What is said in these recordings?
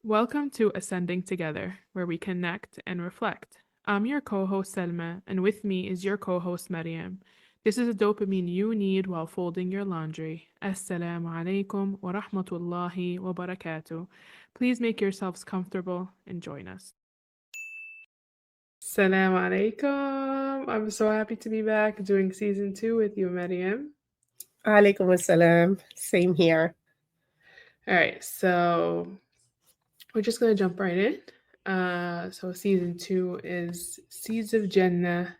Welcome to Ascending Together, where we connect and reflect. I'm your co host Selma, and with me is your co host Mariam. This is a dopamine you need while folding your laundry. Assalamu alaikum wa rahmatullahi wa barakatuh. Please make yourselves comfortable and join us. Assalamu alaikum. I'm so happy to be back doing season 2 with you, Mariam. Alaikum assalam. Same here. All right, so we're just going to jump right in. So season 2 is Seeds of Jannah,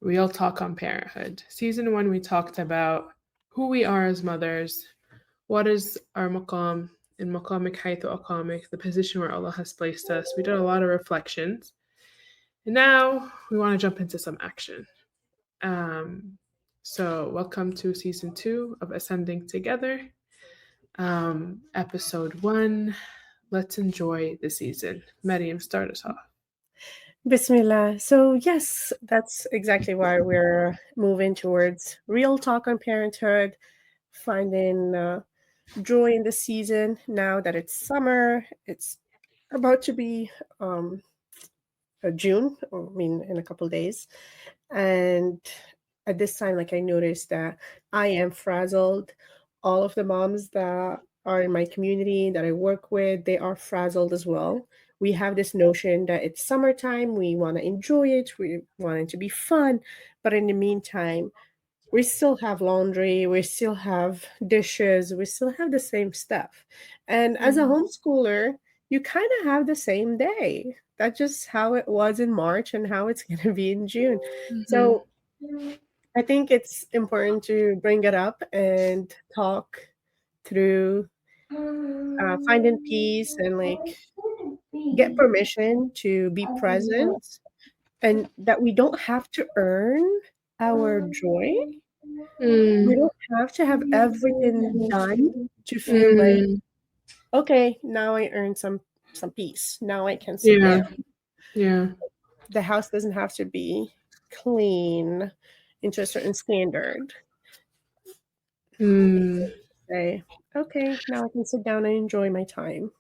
Real Talk on Parenthood. Season 1, we talked about who we are as mothers, what is our maqam, in maqamik haythu aqamik, the position where Allah has placed us. We did a lot of reflections. And now we want to jump into some action. Um, so welcome to season 2 of Ascending Together. Episode 1. Let's enjoy the season. Mariam, start us off. Bismillah. So, yes, that's exactly why we're moving towards real talk on parenthood, finding joy in the season now that it's summer. It's about to be June, in a couple days. And at this time, like I noticed that I am frazzled. All of the moms that are in my community that I work with, they are frazzled as well. We have this notion that it's summertime, we want to enjoy it, we want it to be fun. But in the meantime, we still have laundry, we still have dishes, we still have the same stuff. And as a homeschooler, you kind of have the same day. That's just how it was in March and how it's going to be in June. Mm-hmm. So I think it's important to bring it up and talk through finding peace and like get permission to be present and that we don't have to earn our joy. We Mm. don't have to have everything done to feel like, Mm. okay, now I earned some peace. Now I can sit Yeah, there. yeah. The house doesn't have to be clean into a certain standard. Mm. Say, okay, now I can sit down and enjoy my time.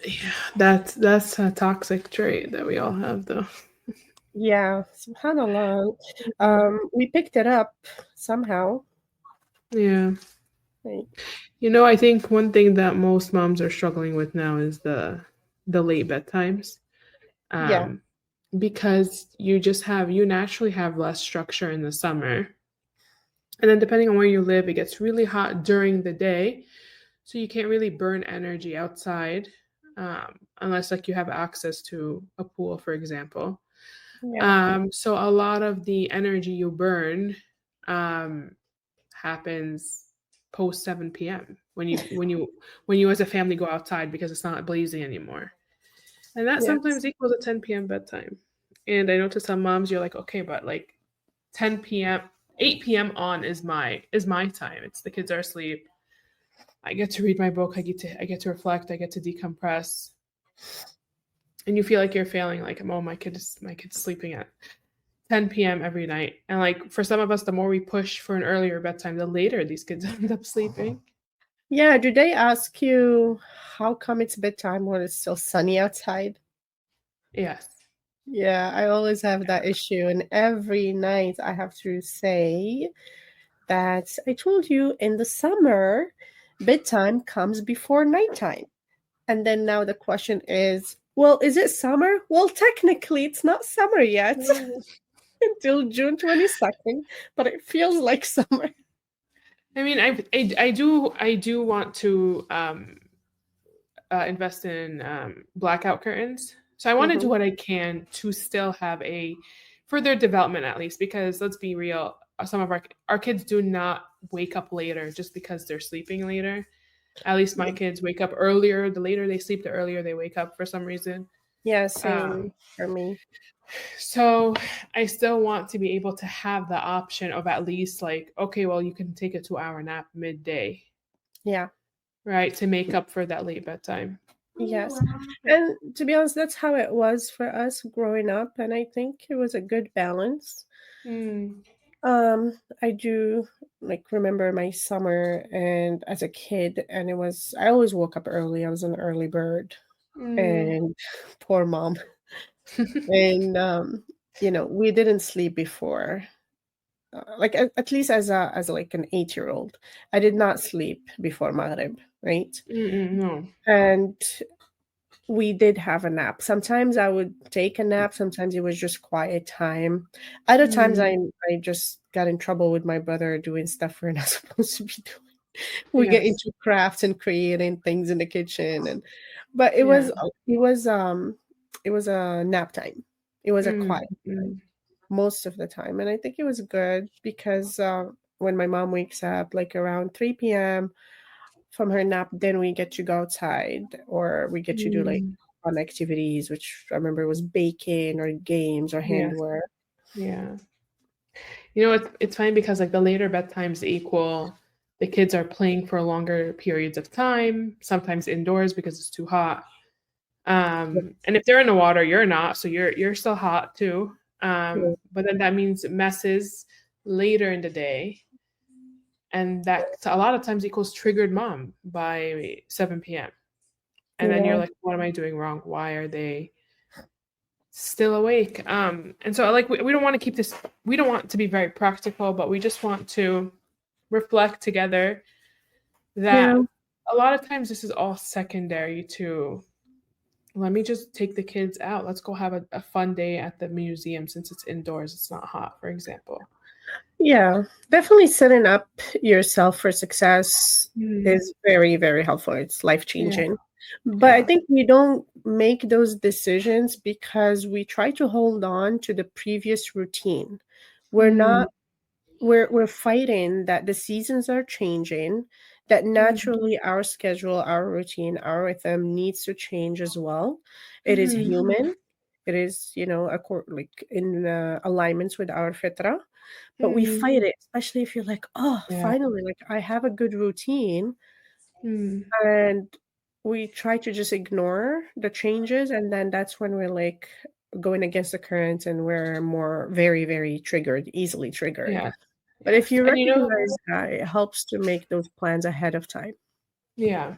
Yeah, that's a toxic trait that we all have, though. Yeah, subhanallah. We picked it up somehow. Yeah. Like, I think one thing that most moms are struggling with now is the late bedtimes. yeah, Um, because you naturally have less structure in the summer. And then depending on where you live, it gets really hot during the day. So you can't really burn energy outside, unless like you have access to a pool, for example. yeah, So a lot of the energy you burn um, happens post 7 p.m. when you as a family go outside because it's not blazing anymore. And that yes, sometimes equals a 10 p.m. bedtime. And I know to some moms you're like, okay, but like 10 p.m., 8 p.m. on is my time. It's the kids are asleep. I get to read my book, I get to reflect, I get to decompress. And you feel like you're failing, like, oh, my kid's sleeping at 10 p.m. every night. And like for some of us, the more we push for an earlier bedtime, the later these kids end up sleeping. yeah. Do they ask you how come it's bedtime when it's still sunny outside? Yes. Yeah, I always have that issue, and every night I have to say that I told you in the summer, bedtime comes before nighttime. And then now the question is, well, is it summer? Well, technically, it's not summer yet until June 22nd, but it feels like summer. I mean, I do want to invest in blackout curtains. So I want to do Hmm. what I can to still have a further development, at least, because let's be real, some of our kids do not wake up later just because they're sleeping later. At least my kids wake up earlier. The later they sleep, the earlier they wake up for some reason. Yeah, Um, same for me. so I still want to be able to have the option of at least like, okay, well, you can take a 2 hour nap midday, Yeah, right, to make up for that late bedtime. yes. And to be honest, that's how it was for us growing up. And I think it was a good balance. Mm. I do like remember my summer and as a kid, and I always woke up early. I was an early bird, Mm. and poor mom. And we didn't sleep before. Like at least as like an 8-year old, I did not sleep before Maghrib, right? Mm-mm, no. And we did have a nap. Sometimes I would take a nap, sometimes it was just quiet time. Other times Mm. I just got in trouble with my brother doing stuff we're not supposed to be doing. We get Yes. into crafts and creating things in the kitchen, and but Yeah. it was a nap time. It was a Mm, quiet time mm, most of the time, and I think it was good because when my mom wakes up like around 3 p.m. from her nap, then we get to go outside or we get to do like mm. fun activities, which I remember was baking or games or Yes. handwork. Yeah. It's funny because like the later bedtimes equal the kids are playing for longer periods of time, sometimes indoors because it's too hot. And if they're in the water, you're not, so you're still hot too. Yeah, But then that means messes later in the day, and that a lot of times equals triggered mom by 7 p.m. And then you're yeah, like, what am I doing wrong? Why are they still awake? And so like we don't want to keep this. We don't want to be very practical, but we just want to reflect together yeah. that a lot of times this is all secondary to let me just take the kids out. Let's go have a fun day at the museum since it's indoors, it's not hot, for example. Yeah, definitely setting up yourself for success Mm, is very, very helpful. It's life yeah, changing. But I yeah. think we don't make those decisions because we try to hold on to the previous routine. We're Mm, not we're fighting that the seasons are changing, that mm, naturally our schedule, our routine, our rhythm needs to change as well. It is mhm, human. It is, like in alignments with our fitra, but we mm, fight it, especially if you're like, "Oh, yeah, finally, like, I have a good routine," mm, and we try to just ignore the changes, and then that's when we're, like, going against the current, and we're more very, very triggered, easily triggered. yes, But if yes. you And recognize that, it helps to make those plans ahead of time. yeah.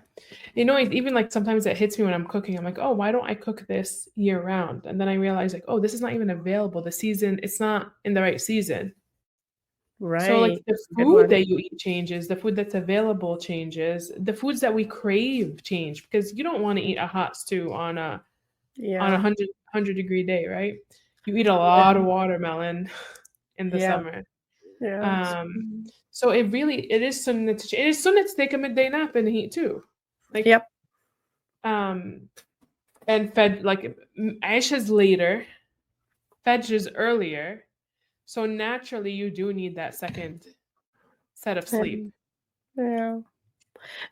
Even like sometimes it hits me when I'm cooking. I'm like, oh, why don't I cook this year round? And then I realize like, oh, this is not even available. The season, it's not in the right season. So like Right, the that's a good food one. that you eat changes, the food that's available changes, the foods that we crave change because you don't want to eat a hot stew on a Yeah, 100 degree day, right? You eat a yeah, lot of watermelon in the yeah, summer. yes. Um, Mhm. so it is sunnah it is sunnah to take a midday nap in the heat too. Like Yep, um and fed like Aisha's later, Fajr is earlier. So naturally you do need that second set of sleep. and yeah.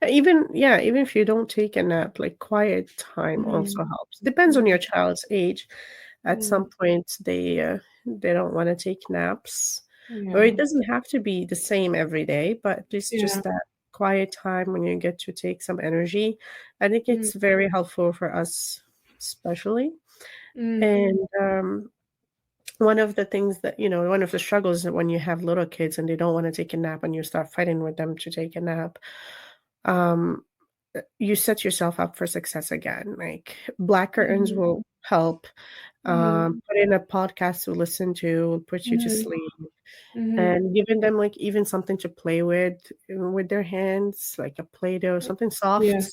Even if you don't take a nap, like, quiet time also Mm, helps. Depends on mm, your child's age. At some mm, point, they don't wanna take naps, or it yeah. doesn't have to be the same every day, but just Yeah. that quiet time when you get to take some energy. I think Mm, it's very helpful for us, especially. mm, And, one of the things that one of the struggles that when you have little kids and they don't wanna take a nap and you start fighting with them to take a nap, um you set yourself up for success again. Like, black curtains mhm, will help. mhm, Put in a podcast to listen to will put you to mhm, sleep, mhm. and giving them like even something to play with their hands, like a Play-Doh, something Yes, soft,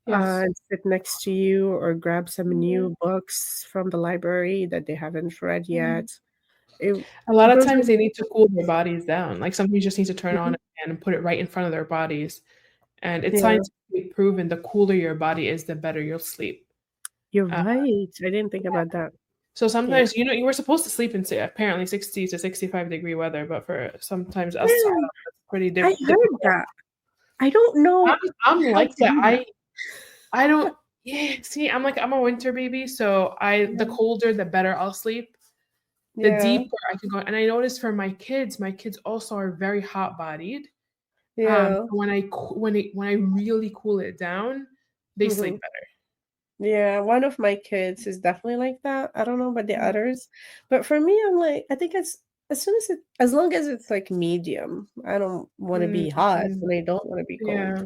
yes. and sit next to you, or grab some Mhm, new books from the library that they haven't read mhm. yet. It A lot of those times are they need to cool their bodies down. Like sometimes you just need to turn on Mhm. a fan and put it right in front of their bodies. And it's Yeah, scientifically proven the cooler your body is, the better you'll sleep. you're Uh, right. I didn't think about that. so Yeah. sometimes, you were supposed to sleep in apparently 60 to 65-degree weather, but for sometimes us, Yeah, it's pretty I heard difficult. that. I don't I'm, know I'm how like to that. do that. I don't. Yeah, see, I'm a winter baby, so the Yeah. colder, the better I'll sleep. The Yeah, deeper I can go, and I noticed for my kids also are very hot bodied. yeah, So when I really cool it down, they mhm. sleep better. Yeah, one of my kids is definitely like that. I don't know about the others, but for me, I'm like, I think it's as long as it's like medium. I don't want to be hot, Mhm. and I don't want to be cold. Yeah.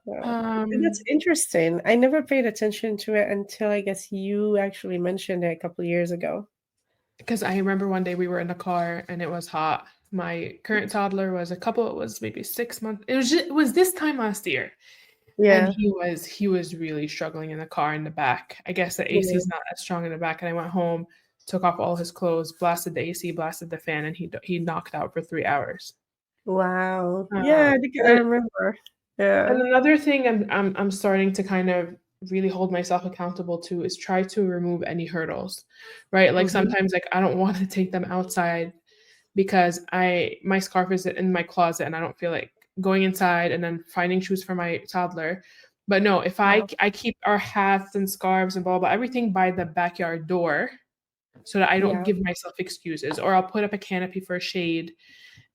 Yeah. And that's Um, interesting. I never paid attention to it until I guess you actually mentioned it a couple years ago. because I remember one day we were in the car and it was hot. My current toddler was it was maybe 6 months. It was this time last year. And Yeah. he was really struggling in the car in the back. I guess the AC Yeah. is not as strong in the back. And I went home, took off all his clothes, blasted the AC, blasted the fan, and he knocked out for 3 hours. Wow. Yeah, Um, I and remember. Yeah. another thing I'm starting to kind of really hold myself accountable to is try to remove any hurdles, right? Like Mhm. sometimes like I don't want to take them outside because I my scarf is in my closet and I don't feel like going inside and then finding shoes for my toddler. But no, if Yeah. I keep our hats and scarves and blah blah everything by the backyard door so that I don't Yeah. give myself excuses, or I'll put up a canopy for shade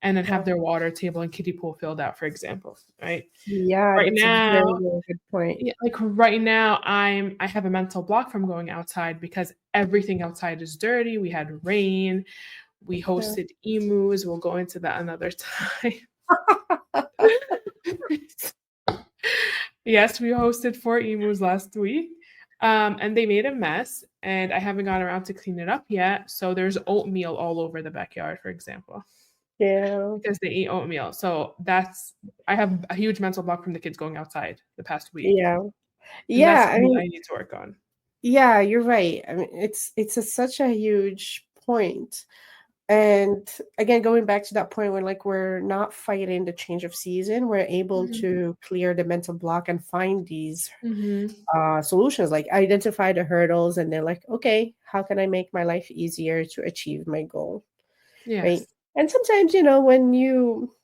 and then Yeah. have their water table and kiddie pool filled out, for example, right? Yeah, Right that's a very, now, very good point. yeah, like right now, I have a mental block from going outside because everything outside is dirty. We had rain. We Yeah. hosted emus. We'll go into that another time. Yes, we hosted 4 emus last week. And they made a mess, and I haven't gone around to clean it up yet. So there's oatmeal all over the backyard, for example, Yeah. because they eat oatmeal. So I have a huge mental block from the kids going outside the past week, Yeah. and that's Yeah, I something mean, I need to work on. yeah, you're right. I mean, such a huge point. And again, going back to that point when like we're not fighting the change of season, we're able Mhm. to clear the mental block and find these Mhm. solutions, like identify the hurdles, and they're like, okay, how can I make my life easier to achieve my goal, right? Yes. And sometimes, when you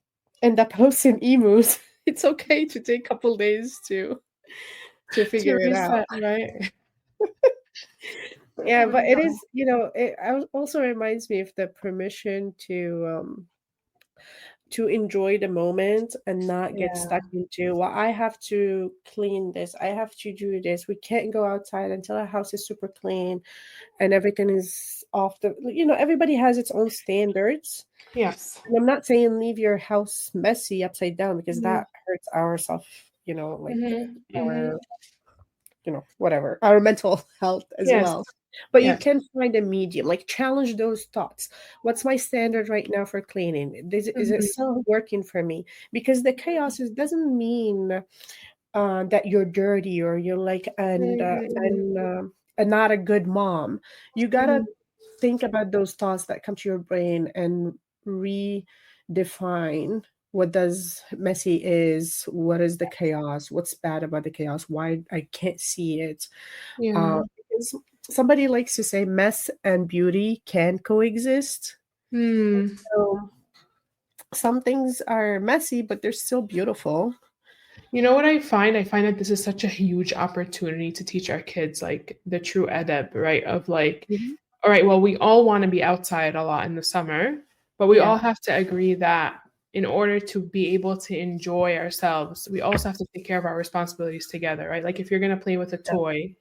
end up hosting emus, it's okay to take a couple days to To figure it out. reset, right? Yeah, I but it know. is, it also reminds me of the permission to enjoy the moment and not get Yeah. stuck into, well, I have to clean this, I have to do this. We can't go outside until our house is super clean and everything is off the, everybody has its own standards. Yes. And I'm not saying leave your house messy upside down because Mhm. that hurts our self, like Mhm. Mhm. our, whatever, our mental health as Yes. well. But you Yes. can find a medium, like challenge those thoughts. What's my standard right now for cleaning? Is it Mhm. still working for me? Because the chaos doesn't mean that you're dirty or you're like Mhm. not a good mom. You gotta Mhm. think about those thoughts that come to your brain and redefine what does messy is, what is the chaos, what's bad about the chaos, why I can't see it. Yeah. Because somebody likes to say mess and beauty can coexist. Hmm. So some things are messy, but they're still beautiful. You know what I find? I find that this is such a huge opportunity to teach our kids like the true adab, right? Of like, Mhm. all right, well, we all want to be outside a lot in the summer, but we Yeah, all have to agree that in order to be able to enjoy ourselves, we also have to take care of our responsibilities together, right? Like if you're going to play with a yeah, toy,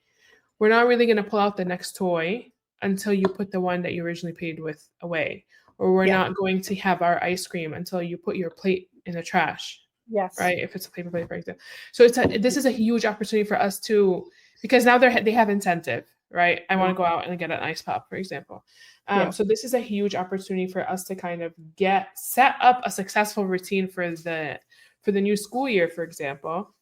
we're not really going to pull out the next toy until you put the one that you originally paid with away. Or we're yeah, not going to have our ice cream until you put your plate in the trash, yes, right? If it's a paper plate, for example. So this is a huge opportunity for us to, because now they have incentive, right? I want to go out and get an ice pop, for example. yeah, So this is a huge opportunity for us to kind of set up a successful routine for the new school year, for example,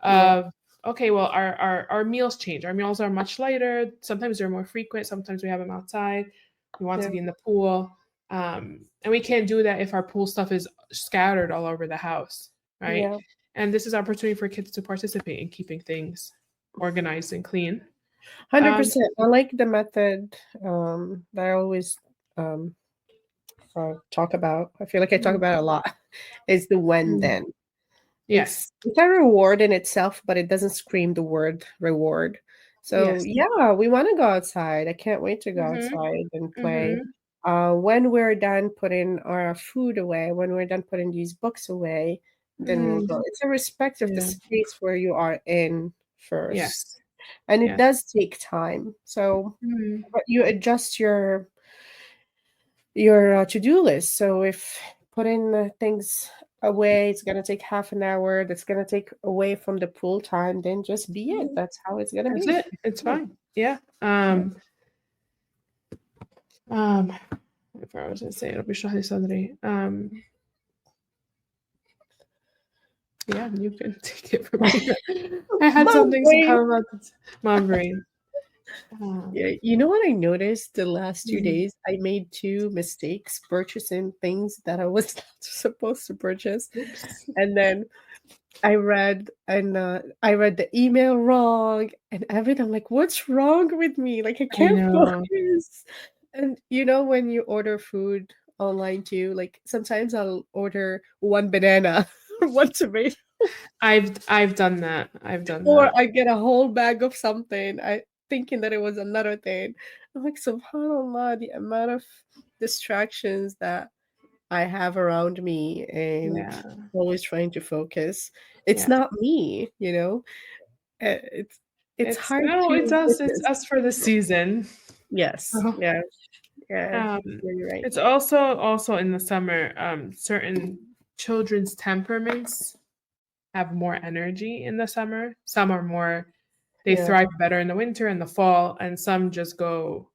yeah, of okay, well, our meals change. Our meals are much lighter. Sometimes they're more frequent. Sometimes we have them outside. We want to yeah, be in the pool. And we can't do that if our pool stuff is scattered all over the house, right? yeah. And this is opportunity for kids to participate in keeping things organized and clean. Um, 100%. I like the method that I always um, talk about. I feel like I talk mm, about it a lot. Is the when mm, then. yes. It's a reward in itself, but it doesn't scream the word reward. So Yes. yeah, we want to go outside. I can't wait to go Mm-hmm. outside and play. Mm-hmm. When we're done putting our food away, when we're done putting these books away, then we'll go. Mm, It's a respect of the yeah. space where you are in first. Yes. And it Yes. does take time. So Mm, but you adjust your your to-do list. So if putting things away, it's gonna take half an hour. That's gonna take away from the pool time. Then just be it. Mhm. That's how it's gonna That's be. it. It's Yeah. fine. Yeah. Yeah. Um, if I was gonna say it'll be شهر صدري. Yeah, you can take it from here. I had Mom, something wait. about this. Mom brain. Um, Yeah, you know what I noticed the last two mhm. days? I made two mistakes purchasing things that I was not supposed to purchase. Oops. And then I read the email wrong and everything. I'm like, what's wrong with me? Like I I can't know. focus. And you know when you order food online too, like sometimes I'll order one banana or one tomato, I've done that. I've done or that. I get a whole bag of something. I thinking that it was another thing. I'm like, subhanAllah, the amount of distractions that I have around me and Yeah. always trying to focus. It's Yeah. not me, you know? It's It's hard no, it's to us. It's focus. us for the season. Yes. So, Yeah. Yeah. um, You're right. it's also in the summer. Certain children's temperaments have more energy in the summer. Some are more. They Yeah. thrive better in the winter and the fall, and some just go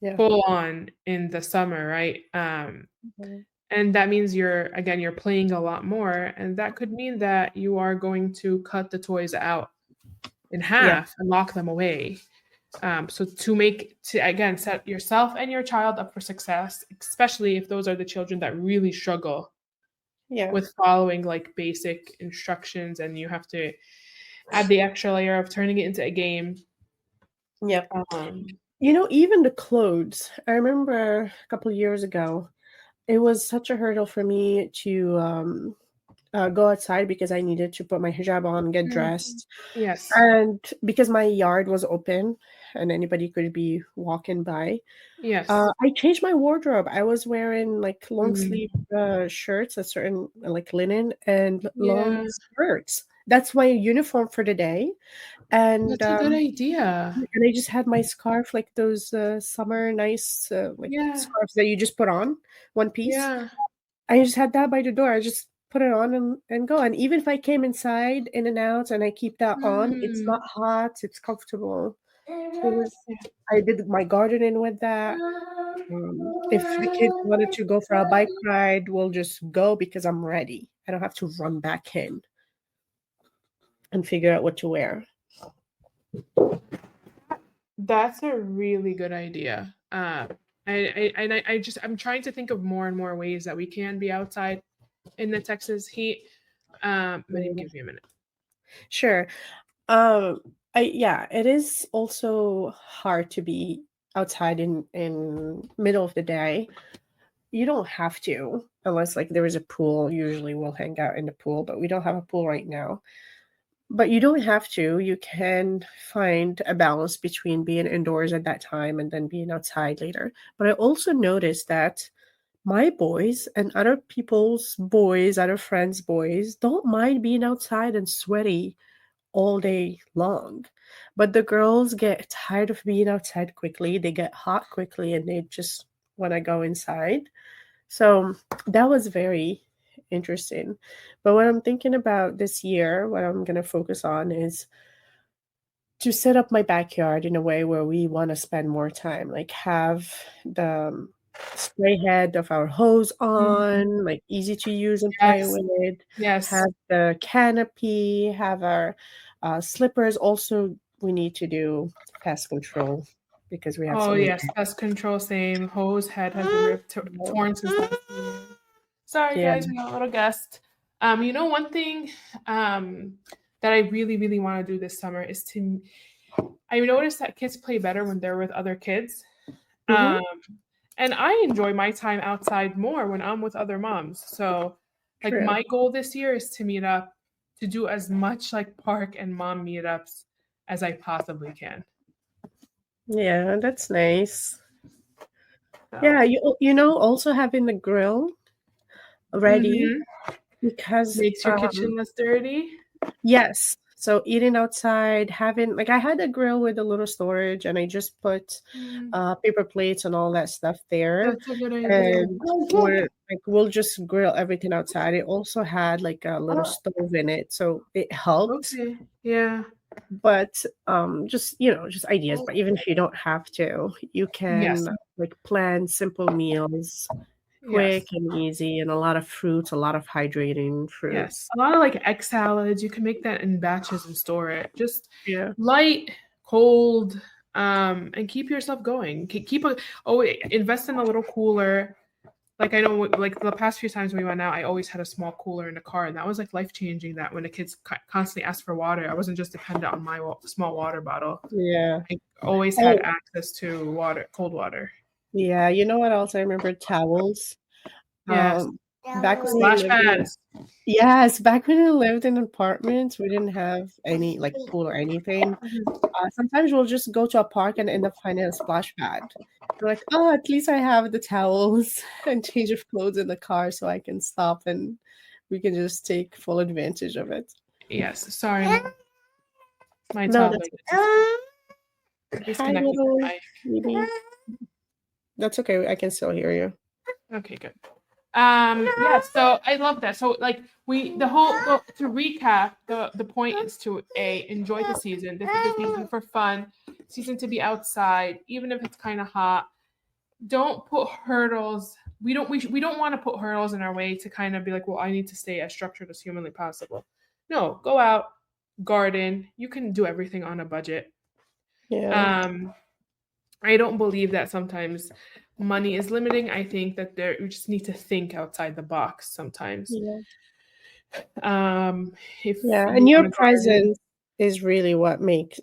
Yeah. full on in the summer, right? Mhm. And that means you're playing a lot more, and that could mean that you are going to cut the toys out in Yeah. half and lock them away. So to again set yourself and your child up for success, especially if those are the children that really struggle Yeah. with following like basic instructions, and you have to add the extra layer of turning it into a game. Yep. Um, You know, even the clothes. I remember a couple of years ago, it was such a hurdle for me to go outside because I needed to put my hijab on, get Mhm. dressed. Yes. And because my yard was open and anybody could be walking by, Yes. I changed my wardrobe. I was wearing like long sleeve Mm. shirts, a certain like linen, and long Yeah, skirts. That's my uniform for the day. And that's a good idea. I just had my scarf, like those summer nice like Yeah. scarves that you just put on one piece. Yeah. I just had that by the door. I just put it on and go. And even if I came inside in and out and I keep that on, it's Mm. not hot. It's comfortable. It was. I did my gardening with that. If the kids wanted to go for a bike ride, we'll just go because I'm ready. I don't have to run back in and figure out what to wear. That's a really good idea. I'm trying to think of more and more ways that we can be outside in the Texas heat. Manim, Mm, give me a minute. sure. Yeah, it is also hard to be outside in middle of the day. You don't have to unless like there is a pool. Usually we'll hang out in the pool, but we don't have a pool right now. But you don't have to. You can find a balance between being indoors at that time and then being outside later. But I also noticed that my boys and other people's boys, other friends' boys, don't mind being outside and sweaty all day long. But the girls get tired of being outside quickly. They get hot quickly and they just want to go inside. So that was very interesting. But what I'm thinking about this year, what I'm going to focus on is to set up my backyard in a way where we want to spend more time, like have the spray head of our hose Mhm. on, like easy to use and play Yes. with, Yes. have the canopy, have our slippers. Also, we need to do pest control because we have Oh so many. yes. Pest control. Same. Hose head has been ripped, torn since last year. Sorry, Yeah. guys. We got a little guest. One thing um, that I really, really want to do this summer is to. I noticed that kids play better when they're with other kids. Hmm. Um, and I enjoy my time outside more when I'm with other moms. So, like, True. my goal this year is to meet up, to do as much like park and mom meetups as I possibly can. Yeah, that's nice. So, Yeah, you know, also having the grill ready mhm. because Makes your kitchen less dirty. yes, So eating outside, having like I had a grill with a little storage, and I just put Mm, paper plates and all that stuff there, that's a good idea. and we'll just grill everything outside. It also had like a little stove in it, so it helped. Okay. Yeah. But just just ideas. But even if you don't have to, you Yes. can like plan simple meals, quick Yes. and easy, and a lot of fruits, a lot of hydrating Yes. fruits. A lot of like egg salads, you can make that in batches and store it. Just Yeah. light, cold, and keep yourself going. Keep a invest in a little cooler. Like I know, like the past few times we went out, I always had a small cooler in the car, and that was like life changing. That when the kids constantly asked for water, I wasn't just dependent on my small water bottle. Yeah. I always had Oh, access to water, cold water. yeah. You know what else I remember? Towels. Yes, Back when we splash lived in pads. yes, back when we lived in apartments, we didn't have any like pool or anything. Mhm. Sometimes we'll just go to a park and end up finding a splash pad. We're like, oh, at least I have the towels and change of clothes in the car so I can stop and we can just take full advantage of it. Yes, sorry, my No, toddler that's just hi, disconnected from little my. baby. That's okay. I can still hear you. Okay, good. Yeah, so I love that. So like well, to recap, the point is to enjoy the season. This is the season for fun, season to be outside, even if it's kind of hot. Don't put hurdles. We don't want to put hurdles in our way to kind of be like, well, I need to stay as structured as humanly possible. No, go out, garden. You can do everything on a budget. Yeah. Um, I don't believe that sometimes money is limiting. I think that you just need to think outside the box sometimes. Yeah. Um, if Yeah. you And want your to garden, presence is really what makes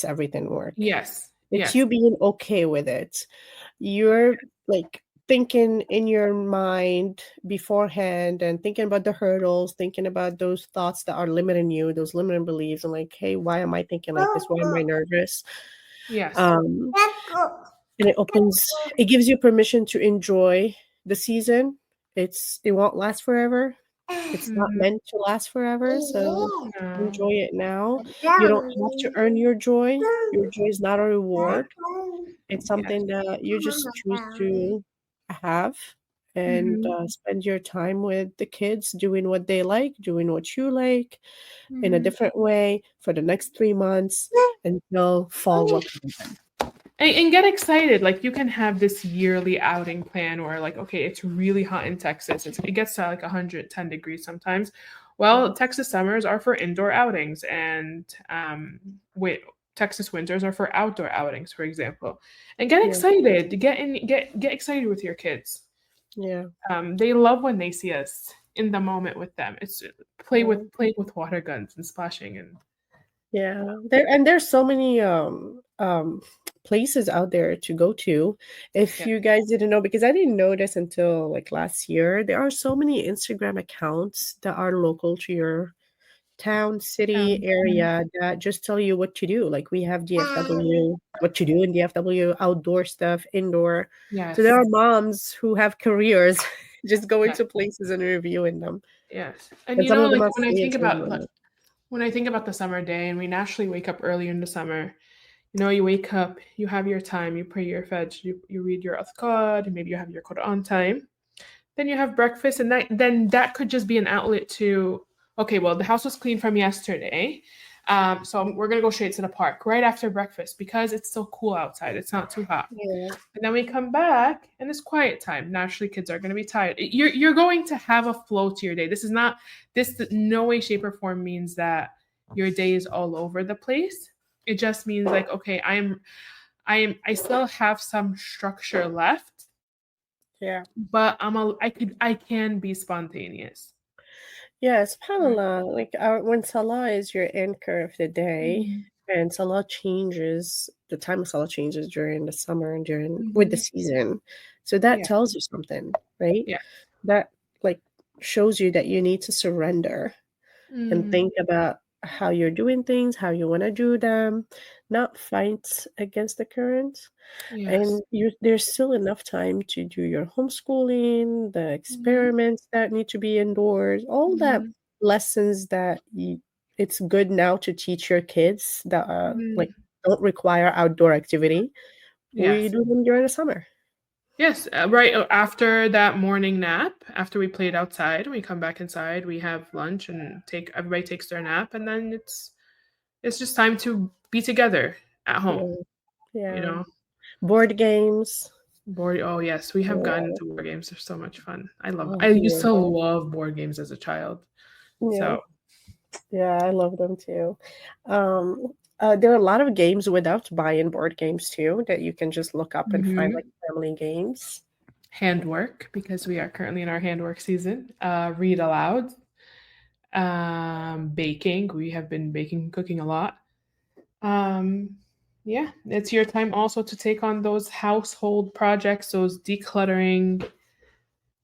everything work. yes, It's yes, you being okay with it. You're like thinking in your mind beforehand and thinking about the hurdles, thinking about those thoughts that are limiting you, those limiting beliefs, and like, hey, why am I thinking like this? Why am I nervous? yes. Um, and it gives you permission to enjoy the season. It won't last forever. It's not Mhm. meant to last forever, so No. enjoy it now. You don't have to earn your joy. Your joy is not a reward. It's Yes. something that you just choose to have and Mhm. spend your time with the kids doing what they like, doing what you like in a Mhm. different way for the next 3 months until fall will come again. And get excited. Like you can have this yearly outing plan where like, okay, it's really hot in Texas. It gets to like 110 degrees sometimes. Well, Texas summers are for indoor outings, and wait, Texas winters are for outdoor outings, for example. And get Yeah, excited. Get excited with your kids. yeah, They love when they see us in the moment with them. It's yeah. playing with water guns and splashing and Yeah, there's so many places out there to go to. If yeah. you guys didn't know, because I didn't know this until like last year, there are so many Instagram accounts that are local to your town, city, Mhm. area that just tell you what to do. Like we have DFW, what to do in DFW, outdoor stuff, indoor. So there Yes. are moms who have careers just going Yes. to places and reviewing them. Yes. And And you some know, of them like are free and some of them are not. when I think about the summer day and we naturally wake up early in the summer, you know, you wake up, you have your time, you pray your fajr, you read your azkar, maybe you have your Quran time. Then you have breakfast, and that could just be an outlet to, okay, well, the house was clean from yesterday. So we're gonna go straight to the park right after breakfast because it's still cool outside. It's not too hot. Yeah, And then we come back and it's quiet time. Naturally, kids are going to be tired. You're going to have a flow to your day. This is not this no way, shape, or form means that your day is all over the place. It just means like, okay, I still have some structure left, yeah. but I can be spontaneous. Yeah, Right. subhanAllah, like when Salah is your anchor of the day, Mhm. and Salah changes, the time of Salah changes during the summer and during with the Mhm. season. So that Yeah. tells you something, right? Yeah. That like shows you that you need to surrender and Mhm. think about how you're doing things, how you want to do them, not fight against the current. Yes. And there's still enough time to do your homeschooling, the Mhm. experiments that need to be indoors, all that Mhm. lessons that you it's good now to teach your kids that like Mm, don't require outdoor activity. We yes. do them during the summer. Yes, right after that morning nap, after we played outside, we come back inside, we have lunch and take everybody takes their nap and then it's just time to be together at home, Yeah, you yeah. know. Board games. Board Oh yes, we have gotten Yeah. into board games. They're so much fun. Oh, I used to beautiful. love board games as a child. Yeah. So, Yeah, I love them too. There are a lot of games without buy-in board games too that you can just look up and find like mhm. family games. Handwork because we are currently in our handwork season. Read aloud. Baking. We have been baking, cooking a lot. Um, yeah, it's your time also to take on those household projects, those decluttering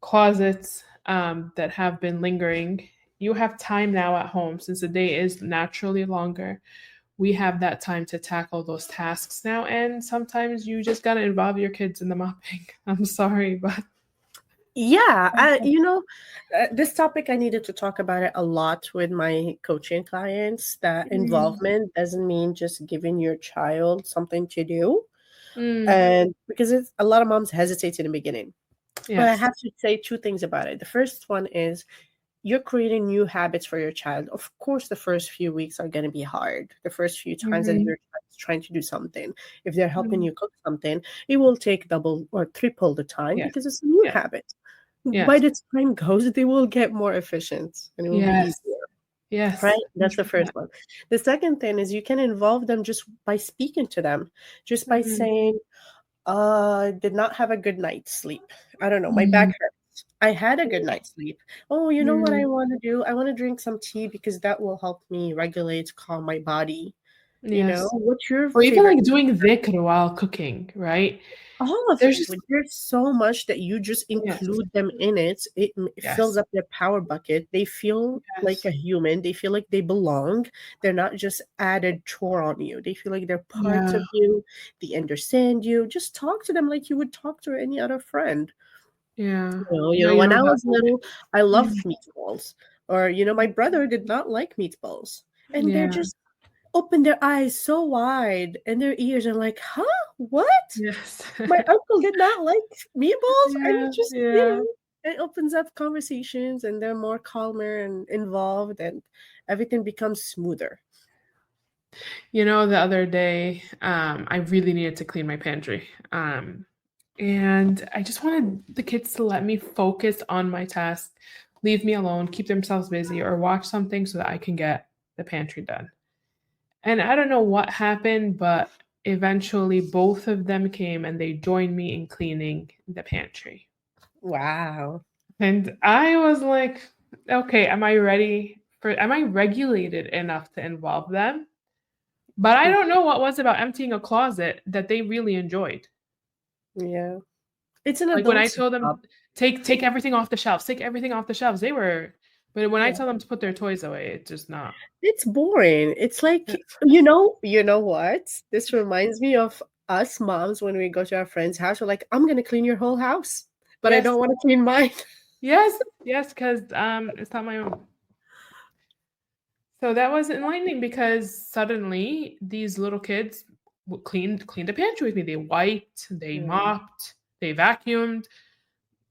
closets that have been lingering. You have time now at home since the day is naturally longer. We have that time to tackle those tasks now, and sometimes you just gotta involve your kids in the mopping. I'm sorry, but Yeah, this topic I needed to talk about it a lot with my coaching clients. That mm, involvement doesn't mean just giving your child something to do, mm, and because it's a lot of moms hesitate in the beginning. But I yes, have to say two things about it. The first one is you're creating new habits for your child. Of course, the first few weeks are going to be hard. The first few times that hmm your child is trying to do something, if they're helping mm, you cook something, it will take double or triple the time yes, because it's a new yes, habit. By yes, the time goes, they will get more efficient and it will be yes, easier, right? yes, That's the first 100%. one. The second thing is you can involve them just by speaking to them, just by Mhm, saying, did not have a good night's sleep. I don't know, my back mhm, hurts. I had a good night's sleep. Oh, you know what mhm. I want to do? I want to drink some tea because that will help me regulate, calm my body. Yes. What's your Or even favorite? like doing dhikr while cooking, right? All of There's it. just There's so much that you just yes, include them in it. It fills yes, up their power bucket. They feel like yes, a human. They feel like they belong. They're not just added chore on you. They feel like they're part yeah, of you. They understand you. Just talk to them like you would talk to any other friend. yeah. You No, know, you when know I that. was little, I loved Mhm. meatballs. Or, my brother did not like meatballs. And they're Yeah, just open their eyes so wide and their ears are like, huh? What? yes. My uncle did not like meatballs? Are you Yeah, just, yeah. it opens up conversations and they're more calmer and involved and everything becomes smoother. You know, the other day, I really needed to clean my pantry. And I just wanted the kids to let me focus on my task, leave me alone, keep themselves busy, or watch something so that I can get the pantry done. And I don't know what happened, but eventually both of them came and they joined me in cleaning the pantry. Wow. And I was like, okay, am I regulated enough to involve them? But I don't know what was about emptying a closet that they really enjoyed. Yeah. It's an Like when I adult's told job. them take everything off the shelves, take everything off the shelves, they were but when I Yeah. tell them to put their toys away, it's just not. It's boring. It's like, Yes. what? This reminds me of us moms when we go to our friend's house. We're like, I'm gonna clean your whole house, but I Yes. don't want to clean mine. Yes. Yes, because it's not my own. So that was enlightening because suddenly these little kids cleaned the pantry with me. They wiped, they Yeah, mopped, they vacuumed.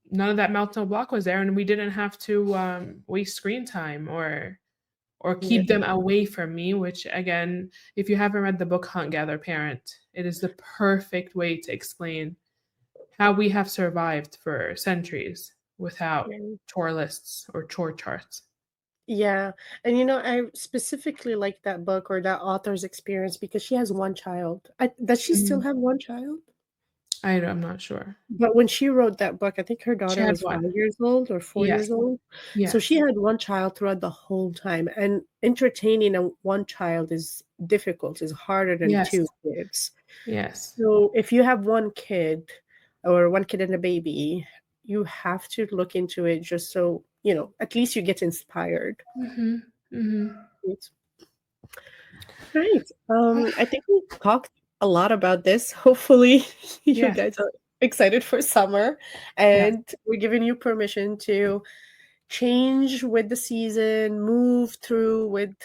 None of that melt no block was there, and we didn't have to waste screen time or yeah, keep them away from me. Which again, if you haven't read the book Hunt Gather Parent, it is the perfect way to explain how we have survived for centuries without yeah. chore lists or chore charts. Yeah. And I specifically like that book or that author's experience because she has one child. Does she still Mhm. have one child? I'm not sure. But when she wrote that book, I think her She daughter had was 5 one. years old or 4 Yes. years old. So she Yes. had one child throughout the whole time, and entertaining one child is difficult, is harder than Yes. two kids. Yes. So if you have one kid or one kid and a baby, you have to look into it just so, at least you get inspired. Mhm. Mhm. Right. I think we talked a lot about this. Hopefully, you Yes. guys are excited for summer, Yes. and we're giving you permission to change with the season, move through with,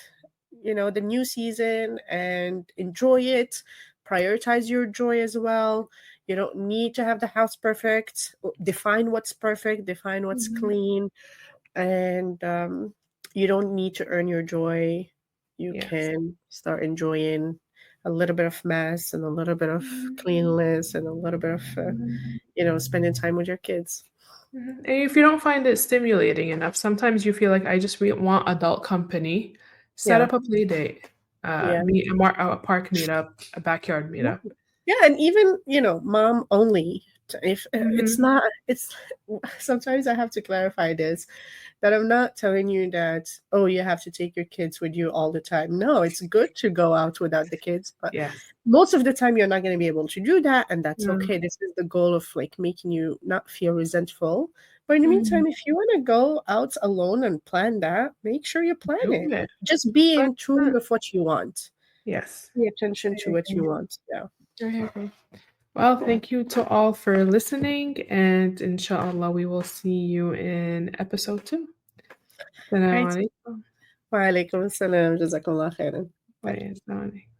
the new season and enjoy it. Prioritize your joy as well. You don't need to have the house perfect. Define what's perfect, define what's Mhm. clean, and you don't need to earn your joy. You Yes. can start enjoying a little bit of mess and a little bit of Mhm. cleanliness and a little bit of Mhm. spending time with your kids. Mhm. And if you don't find it stimulating enough, sometimes you feel like I just want adult company. Set Yeah, up a play date, yeah. meet a park meetup, a backyard Yeah. meetup. Yeah, and even, mom only. If it's Mhm. not, it's sometimes I have to clarify this, that I'm not telling you that, oh, you have to take your kids with you all the time. No, it's good to go out without the kids, but Yes. most of the time you're not going to be able to do that, and that's Mm. okay. This is the goal of like making you not feel resentful. But in the Mhm. meantime, if you want to go out alone and plan that, make sure you plan Do it. it. Just be in tune 100%. with what you want. Yes. Pay attention to I what you agree. want. Yeah. I agree. Well, thank you to all for listening, and inshallah, we will see you in episode 2. Right. Assalamu alaikum. Wa alaikum assalam. Jazakallah khairan. Bye. Bye. Assalamu alaikum.